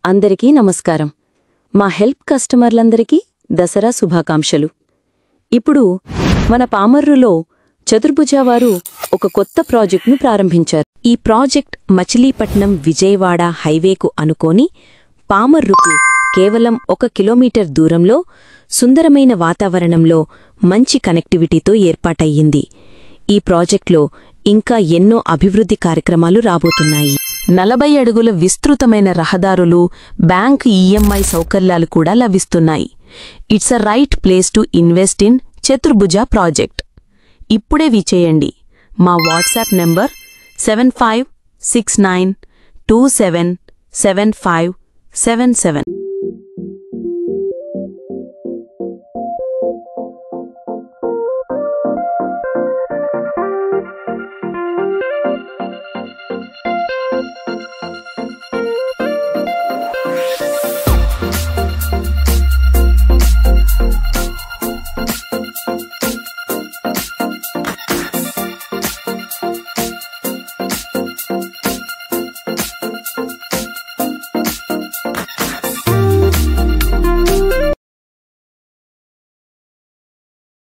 అందరికీ నమస్కారం. మా హెల్ప్ కస్టమర్లందరికీ దసరా శుభాకాంక్షలు. ఇప్పుడు మన పామర్రులో చతుర్భుజ వారు ఒక కొత్త ప్రాజెక్ట్ను ప్రారంభించారు. ఈ ప్రాజెక్ట్ మచిలీపట్నం విజయవాడ హైవేకు అనుకోని పామర్రుకు కేవలం 1 కిలోమీటర్ దూరంలో సుందరమైన వాతావరణంలో మంచి కనెక్టివిటీతో ఏర్పాటయ్యింది. ఈ ప్రాజెక్ట్లో ఇంకా ఎన్నో అభివృద్ధి కార్యక్రమాలు రాబోతున్నాయి. 40 అడుగుల విస్తృతమైన రహదారులు, బ్యాంక్ ఈఎంఐ సౌకర్యాలు కూడా లభిస్తున్నాయి. It's a right place to invest in Chaturbhuja project. ఇప్పుడే విచేయండి. మా వాట్సాప్ నెంబర్ 7569277577.